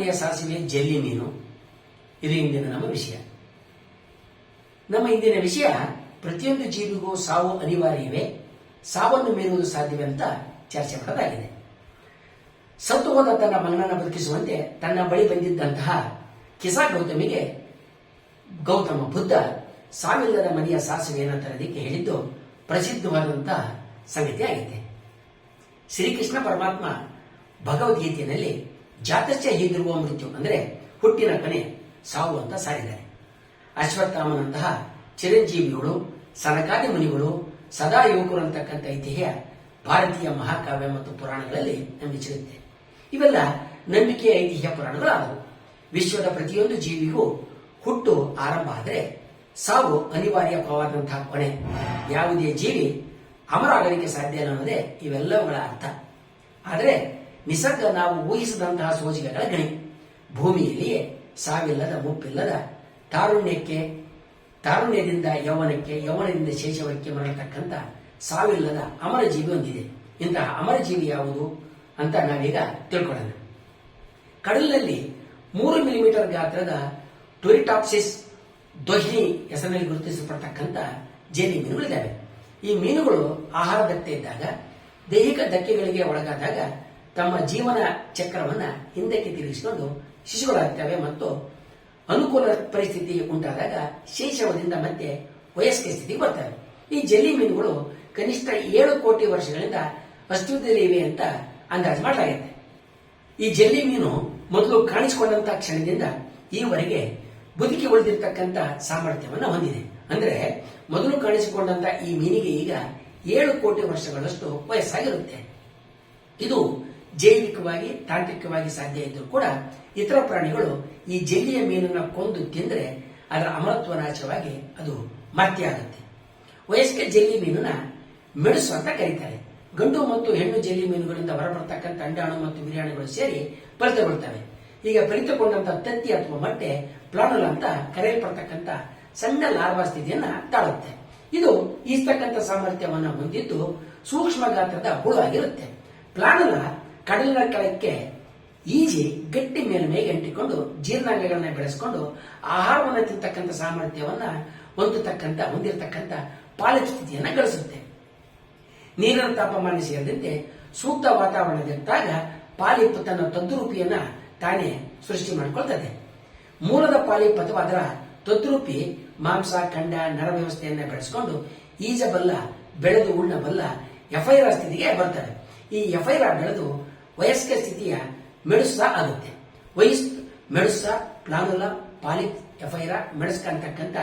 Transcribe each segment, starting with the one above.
ಮನೆಯ ಸಾಸಿವೆ ಜೆಲ್ಲಿ ಮೀನು. ಇದು ಇಂದಿನ ನಮ್ಮ ವಿಷಯ. ನಮ್ಮ ಇಂದಿನ ವಿಷಯ, ಪ್ರತಿಯೊಂದು ಜೀವಿಗೂ ಸಾವು ಅನಿವಾರ್ಯವೇ, ಸಾವನ್ನು ಮೀರುವುದು ಸಾಧ್ಯವೇ ಅಂತ ಚರ್ಚೆ ಮಾಡೋದಾಗಿದೆ. ಸತ್ತು ಹೋದ ತನ್ನ ಮಗನನ್ನು ಬದುಕಿಸುವಂತೆ ತನ್ನ ಬಳಿ ಬಂದಿದ್ದಂತಹ ಕಿಸಾ ಗೌತಮಿಗೆ ಗೌತಮ ಬುದ್ಧ ಸಾವಿಲ್ಲದ ಮನೆಯ ಸಾಸಿವೆಯನ್ನು ತರೋದಕ್ಕೆ ಹೇಳಿದ್ದು ಪ್ರಸಿದ್ಧವಾದಂತಹ ಸಂಗತಿ ಆಗಿದೆ. ಶ್ರೀಕೃಷ್ಣ ಪರಮಾತ್ಮ ಭಗವದ್ಗೀತೆಯಲ್ಲಿ ಜಾತಶ್ಚ ಹೀಗಿರುವ ಮೃತ್ಯು ಅಂದರೆ ಹುಟ್ಟಿನ ಕೊನೆ ಸಾವು ಅಂತ ಸಾರಿದ್ದಾರೆ. ಅಶ್ವತ್ಥಾಮನಂತಹ ಚಿರಂಜೀವಿಗಳು, ಸನಕಾದಿ ಮುನಿಗಳು, ಸದಾ ಯುವಕರು ಅಂತಕ್ಕಂಥ ಐತಿಹ್ಯ ಭಾರತೀಯ ಮಹಾಕಾವ್ಯ ಮತ್ತು ಪುರಾಣಗಳಲ್ಲಿ ನಮಗೆ ಸಿಗುತ್ತೆ. ಇವೆಲ್ಲ ನಂಬಿಕೆಯ ಐತಿಹ್ಯ ಪುರಾಣಗಳಾದವು. ವಿಶ್ವದ ಪ್ರತಿಯೊಂದು ಜೀವಿಗೂ ಹುಟ್ಟು ಆರಂಭ ಆದರೆ ಸಾವು ಅನಿವಾರ್ಯವಾದಂತಹ ಕೊನೆ. ಯಾವುದೇ ಜೀವಿ ಅಮರ ಆಗಲಿಕ್ಕೆ ಸಾಧ್ಯ ಅನ್ನೋದೇ ಇವೆಲ್ಲವುಗಳ ಅರ್ಥ. ಆದರೆ ನಿಸರ್ಗ ನಾವು ಊಹಿಸಿದಂತಹ ಸೋಜಿಗೆಗಳ ಗಣಿ. ಭೂಮಿಯಲ್ಲಿಯೇ ಸಾವಿಲ್ಲದ ಮುಪ್ಪಿಲ್ಲದ ತಾರುಣ್ಯದಿಂದ ಯೌವನಕ್ಕೆ, ಯೌವನದಿಂದ ಶೈಶವಕ್ಕೆ ಮರಳತಕ್ಕಂಥ ಸಾವಿಲ್ಲದ ಅಮರ ಜೀವಿ ಹೊಂದಿದೆ. ಇಂತಹ ಅಮರ ಜೀವಿ ಯಾವುದು ಅಂತ ನಾವೀಗ ತಿಳ್ಕೊಳ್ಳೋಣ. ಕಡಲಿನಲ್ಲಿ 3 ಮಿಲಿಮೀಟರ್ ಗಾತ್ರದ ಟೊರಿಟಾಪ್ಸಿಸ್ ದೊಹ್ನಿ ಹೆಸರಿನಲ್ಲಿ ಗುರುತಿಸಲ್ಪಟ್ಟಕ್ಕಂಥ ಜೇಲಿ ಮೀನುಗಳಿದ್ದಾವೆ. ಈ ಮೀನುಗಳು ಆಹಾರ ದತ್ತೆ ಇದ್ದಾಗ, ದೈಹಿಕ ಧಕ್ಕೆಗಳಿಗೆ ಒಳಗಾದಾಗ ತಮ್ಮ ಜೀವನ ಚಕ್ರವನ್ನ ಹಿಂದಕ್ಕೆ ತಿರುಗಿಸಿಕೊಂಡು ಶಿಶುಗಳಾಗ್ತವೆ ಮತ್ತು ಅನುಕೂಲ ಪರಿಸ್ಥಿತಿ ಉಂಟಾದಾಗ ಶೈಶವದಿಂದ ಮತ್ತೆ ವಯಸ್ಕ ಸ್ಥಿತಿಗೆ ಬರ್ತವೆ. ಈ ಜೆಲ್ಲಿ ಮೀನುಗಳು ಕನಿಷ್ಠ 7 ಕೋಟಿ ವರ್ಷಗಳಿಂದ ಅಸ್ತಿತ್ವದಲ್ಲಿ ಇವೆ ಅಂತ ಅಂದಾಜು ಮಾಡಲಾಗಿದೆ. ಈ ಜೆಲ್ಲಿ ಮೀನು ಮೊದಲು ಕಾಣಿಸಿಕೊಂಡಂತಹ ಕ್ಷಣದಿಂದ ಈವರೆಗೆ ಬದುಕಿ ಉಳಿದಿರ್ತಕ್ಕಂಥ ಸಾಮರ್ಥ್ಯವನ್ನು ಹೊಂದಿದೆ. ಅಂದ್ರೆ ಮೊದಲು ಕಾಣಿಸಿಕೊಂಡಂತ ಈ ಮೀನಿಗೆ ಈಗ 7 ಕೋಟಿ ವರ್ಷಗಳಷ್ಟು ವಯಸ್ಸಾಗಿರುತ್ತೆ. ಇದು ಜೈವಿಕವಾಗಿ, ತಾಂತ್ರಿಕವಾಗಿ ಸಾಧ್ಯ ಇದ್ರೂ ಕೂಡ ಇತರ ಪ್ರಾಣಿಗಳು ಈ ಜೆಲ್ಲಿಯ ಮೀನನ್ನ ಕೊಂದು ತಿಂದ್ರೆ ಅದರ ಅಮರತ್ವ ನಾಶವಾಗಿ ಅದು ಮರ್ತಿಯಾಗುತ್ತೆ. ವಯಸ್ಕ ಜೆಲ್ಲಿ ಮೀನನ್ನ ಮೆಣಸು ಅಂತ ಕರೀತಾರೆ. ಗಂಡು ಮತ್ತು ಹೆಣ್ಣು ಜೆಲ್ಲಿ ಮೀನುಗಳಿಂದ ಹೊರಬರ್ತಕ್ಕಂಥ ಅಂಡಾಣು ಮತ್ತು ಬಿರಿಯಾಣಿಗಳು ಸೇರಿ ಫಲಿತಗೊಳ್ತವೆ. ಈಗ ಫಲಿತಗೊಂಡಂತ ತತ್ತಿ ಅಥವಾ ಮೊಟ್ಟೆ ಪ್ಲಾನುಲ ಅಂತ ಕರೆಯಲ್ಪಡ್ತಕ್ಕಂಥ ಸಣ್ಣ ಲಾರ್ವಾ ಸ್ಥಿತಿಯನ್ನ ತಾಳುತ್ತೆ. ಇದು ಈಸ್ತಕ್ಕಂಥ ಸಾಮರ್ಥ್ಯವನ್ನು ಹೊಂದಿದ್ದು ಸೂಕ್ಷ್ಮ ಗಾತ್ರದ ಹುಳು ಆಗಿರುತ್ತೆ. ಪ್ಲಾನುಲ ಕಡಲಿನ ಕೆಳಕ್ಕೆ ಈಜಿ ಗಟ್ಟಿ ಮೇಲ್ಮೈಗೆ ಅಂಟಿಕೊಂಡು ಜೀರ್ಣಾಂಗಗಳನ್ನ ಬೆಳೆಸಿಕೊಂಡು ಆಹಾರವನ್ನು ತಿಂತಕ್ಕಂಥ ಸಾಮರ್ಥ್ಯವನ್ನ ಹೊಂದಿರತಕ್ಕಂಥ ಪಾಲಿಪ್ ಸ್ಥಿತಿಯನ್ನ ಗಳಿಸುತ್ತೆ. ನೀರಿನ ತಾಪಮಾನ ಸೇರಿದಂತೆ ಸೂಕ್ತ ವಾತಾವರಣದಿದ್ದಾಗ ಪಾಲಿಪ್ ತನ್ನ ತದ್ರೂಪಿಯನ್ನ ತಾನೇ ಸೃಷ್ಟಿ ಮಾಡಿಕೊಳ್ತದೆ. ಮೂಲದ ಪಾಲಿಪ್ ಅಥವಾ ಅದರ ತದ್ರೂಪಿ ಮಾಂಸ, ಖಂಡ, ನರ ವ್ಯವಸ್ಥೆಯನ್ನ ಬೆಳೆಸಿಕೊಂಡು ಈಜಬಲ್ಲ, ಬೆಳೆದು ಉಣ್ಣಬಲ್ಲ ಎಫೈರಾ ಸ್ಥಿತಿಗೆ ಬರ್ತವೆ. ಈ ಎಫೈರಾ ಬೆಳೆದು ವಯಸ್ಕ ಸ್ಥಿತಿಯ ಮೆಣಸ ಆಗುತ್ತೆ. ಮೆಣಸ, ಪ್ಲಾನುಲ, ಪಾಲಿಪ್, ಎಫೈರಾ, ಮೆಣಸ್ಕ ಅಂತಕ್ಕಂಥ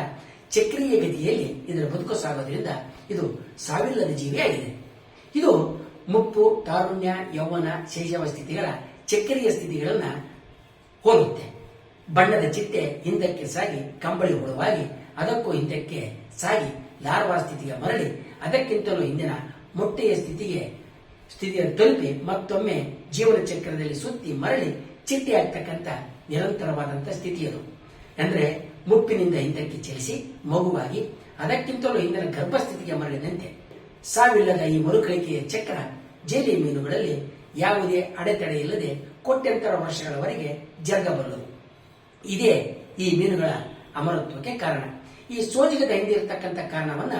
ಚಕ್ರೀಯ ಗತಿಯಲ್ಲಿ ಇದರ ಬದುಕು ಸಾಗೋದ್ರಿಂದ ಇದು ಸಾವಿಲ್ಲದ ಜೀವಿಯಾಗಿದೆ. ಇದು ಮುಪ್ಪು, ತಾರುಣ್ಯ, ಯೌವನ, ಶೈಶವ ಸ್ಥಿತಿಗಳ ಚಕ್ರೀಯ ಸ್ಥಿತಿಗಳನ್ನ ಹೋಲುತ್ತೆ. ಬಣ್ಣದ ಚಿಟ್ಟೆ ಹಿಂದಕ್ಕೆ ಸಾಗಿ ಕಂಬಳಿ ಹುಳುವಾಗಿ, ಅದಕ್ಕೂ ಹಿಂದಕ್ಕೆ ಸಾಗಿ ಲಾರ್ವಾ ಸ್ಥಿತಿಗೆ ಮರಳಿ, ಅದಕ್ಕಿಂತಲೂ ಹಿಂದಿನ ಮೊಟ್ಟೆಯ ಸ್ಥಿತಿಯ ತಲುಪಿ ಮತ್ತೊಮ್ಮೆ ಜೀವನ ಚಕ್ರದಲ್ಲಿ ಸುತ್ತಿ ಮರಳಿ ಚಿಟ್ಟೆ ಆಗ್ತಕ್ಕಂಥ ನಿರಂತರವಾದಂತಹ ಸ್ಥಿತಿಯದು. ಅಂದ್ರೆ ಮುಪ್ಪಿನಿಂದ ಹಿಂದಕ್ಕೆ ಚಲಿಸಿ ಮಗುವಾಗಿ ಅದಕ್ಕಿಂತಲೂ ಹಿಂದಿನ ಗರ್ಭಸ್ಥಿತಿಗೆ ಮರಳಿದಂತೆ ಸಾವಿಲ್ಲದ ಈ ಮರುಕಳಿಕೆಯ ಚಕ್ರ ಜೇಲಿ ಮೀನುಗಳಲ್ಲಿ ಯಾವುದೇ ಅಡೆತಡೆ ಇಲ್ಲದೆ ಕೋಟ್ಯಂತರ ವರ್ಷಗಳವರೆಗೆ ಜರುಗಬಲ್ಲದು. ಇದೇ ಈ ಮೀನುಗಳ ಅಮರತ್ವಕ್ಕೆ ಕಾರಣ. ಈ ಸೋಜಿಗದ ಹಿಂದೆ ಇರತಕ್ಕಂಥ ಕಾರಣವನ್ನ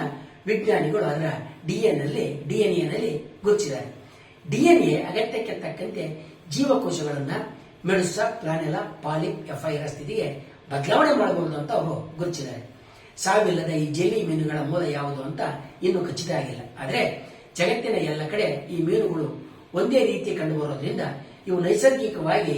ವಿಜ್ಞಾನಿಗಳು ಅದರ ಡಿಎನ್ಎನಲ್ಲಿ ಗುರುತಿಸಿದ್ದಾರೆ. ಡಿಎನ್ಎ ಅಗತ್ಯಕ್ಕೆ ತಕ್ಕಂತೆ ಜೀವಕೋಶಗಳನ್ನ ಮೆಣಸ, ಪ್ಲಾನೆಲ, ಪಾಲಿಪ್, ಎಫೈರಾ ಸ್ಥಿತಿಗೆ ಬದಲಾವಣೆ ಮಾಡಬಹುದು ಅಂತ ಅವರು ಗುರುತಿಸಿದ್ದಾರೆ. ಸಾವಿಲ್ಲದ ಈ ಜೆಲ್ಲಿ ಮೀನುಗಳ ಮೂಲ ಯಾವುದು ಅಂತ ಇನ್ನೂ ಖಚಿತ ಆಗಿಲ್ಲ. ಆದರೆ ಜಗತ್ತಿನ ಎಲ್ಲ ಕಡೆ ಈ ಮೀನುಗಳು ಒಂದೇ ರೀತಿ ಕಂಡುಬರೋದ್ರಿಂದ ಇವು ನೈಸರ್ಗಿಕವಾಗಿ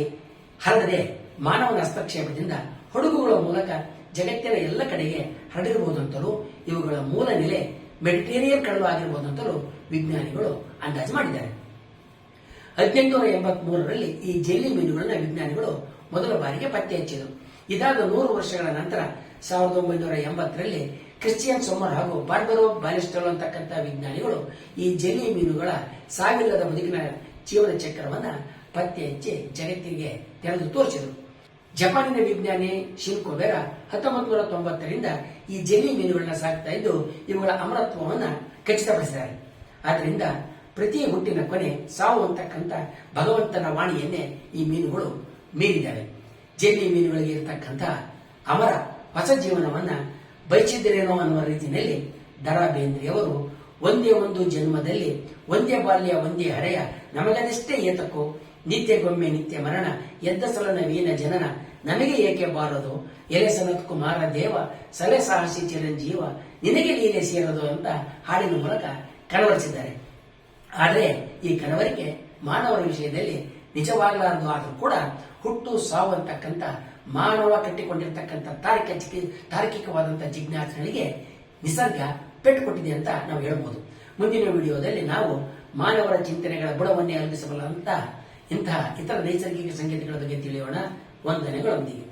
ಹರಡದೆ ಮಾನವನ ಹಸ್ತಕ್ಷೇಪದಿಂದ ಹಡಗುಗಳ ಮೂಲಕ ಜಗತ್ತಿನ ಎಲ್ಲ ಕಡೆಗೆ ಹರಡಿರಬಹುದಂತಲೂ ಇವುಗಳ ಮೂಲ ನೆಲೆ ಮೆಡಿಟೇರಿಯನ್ ಕಡಲು ಆಗಿರಬಹುದಂತಲೂ ವಿಜ್ಞಾನಿಗಳು ಅಂದಾಜು ಮಾಡಿದ್ದಾರೆ. 1883ರಲ್ಲಿ ಈ ಜೆಲ್ಲಿ ಮೀನುಗಳನ್ನ ವಿಜ್ಞಾನಿಗಳು ಮೊದಲ ಬಾರಿಗೆ ಪತ್ತೆ ಹಚ್ಚಿದರು. ಇದಾದ 100 ವರ್ಷಗಳ ನಂತರ 1980ರಲ್ಲಿ ಕ್ರಿಶ್ಚಿಯನ್ ಸೊಮ್ಮರ್ ಹಾಗೂ ಬಾರ್ಬರೋ ಬಾಲಿಸ್ಟೆಲೋ ಅಂತಕ್ಕಂಥ ವಿಜ್ಞಾನಿಗಳು ಈ ಜೆಲ್ಲಿ ಮೀನುಗಳ ಸಾವಿಲ್ಲದ ಬದುಕಿನ ಜೀವನ ಚಕ್ರವನ್ನ ಪತ್ತೆ ಹಚ್ಚಿ ಜಗತ್ತಿಗೆ ತೆರೆದು ತೋರಿಸಿದರು. ಜಪಾನಿನ ವಿಜ್ಞಾನಿ ಶಿನ್ಕೋ ಬೆರಾ 1990ರಿಂದ ಈ ಜೆಲ್ಲಿ ಮೀನುಗಳನ್ನ ಸಾಕ್ತಾ ಇದ್ದು ಇವುಗಳ ಅಮರತ್ವವನ್ನ ಖಚಿತಪಡಿಸಿದ್ದಾರೆ. ಆದ್ದರಿಂದ ಪ್ರತಿ ಹುಟ್ಟಿನ ಕೊನೆ ಸಾವು ಅಂತಕ್ಕಂಥ ಭಗವಂತನ ವಾಣಿಯನ್ನೇ ಈ ಮೀನುಗಳು ಮೀರಿದ್ದಾವೆ. ಜೆಲ್ಲಿ ಮೀನುಗಳಿಗೆ ಇರತಕ್ಕಂಥ ಅಮರ ಹೊಸ ಜೀವನವನ್ನ ಬಯಸಿದ್ದರೇನೋ ಅನ್ನುವ ರೀತಿಯಲ್ಲಿ ದ ರಾ ಬೇಂದ್ರೆಯವರು ಒಂದೇ ಒಂದು ಜನ್ಮದಲ್ಲಿ ಒಂದೇ ಬಾಲ್ಯ ಒಂದೇ ಹರೆಯ ನಮಗದೆಷ್ಟೇ ಏತಕ್ಕೋ ನಿತ್ಯಗೊಮ್ಮೆ ನಿತ್ಯ ಮರಣ ಎದ್ದ ಸಲನ ವೀನ ಜನನ ನಮಗೆ ಏಕೆ ಬಾರದು ಎಲೆ ಸನತ್ ಕುಮಾರ ದೇವ ಸಲೆ ಸಾಹಸಿ ಚಿರಂಜೀವ ನಿನಗೆ ಲೀಲೆ ಸೇರದು ಅಂತ ಹಾಡಿನ ಮೂಲಕ ಕನವರಿಸಿದ್ದಾರೆ. ಆದರೆ ಈ ಕನವರಿಕೆ ಮಾನವರ ವಿಷಯದಲ್ಲಿ ನಿಜವಾಗಲಾರದು. ಆದರೂ ಕೂಡ ಹುಟ್ಟು ಸಾವು ಅಂತಕ್ಕಂಥ ಮಾನವ ಕಟ್ಟಿಕೊಂಡಿರ್ತಕ್ಕಂಥ ತಾರ್ಕಿಕವಾದಂತಹ ಜಿಜ್ಞಾಸೆಗಳಿಗೆ ನಿಸರ್ಗ ಪೆಟ್ಟು ಕೊಟ್ಟಿದೆ ಅಂತ ನಾವು ಹೇಳ್ಬೋದು. ಮುಂದಿನ ವಿಡಿಯೋದಲ್ಲಿ ನಾವು ಮಾನವರ ಚಿಂತನೆಗಳ ಬುಡವನ್ನೇ ಅಲಗಿಸಬಲ್ಲಂತಹ ಇಂತಹ ಇತರ ನೈಸರ್ಗಿಕ ಸಂಗತಿಗಳ ಬಗ್ಗೆ ತಿಳಿಯೋಣ. ವಂದನೆಗಳೊಂದಿಗೆ.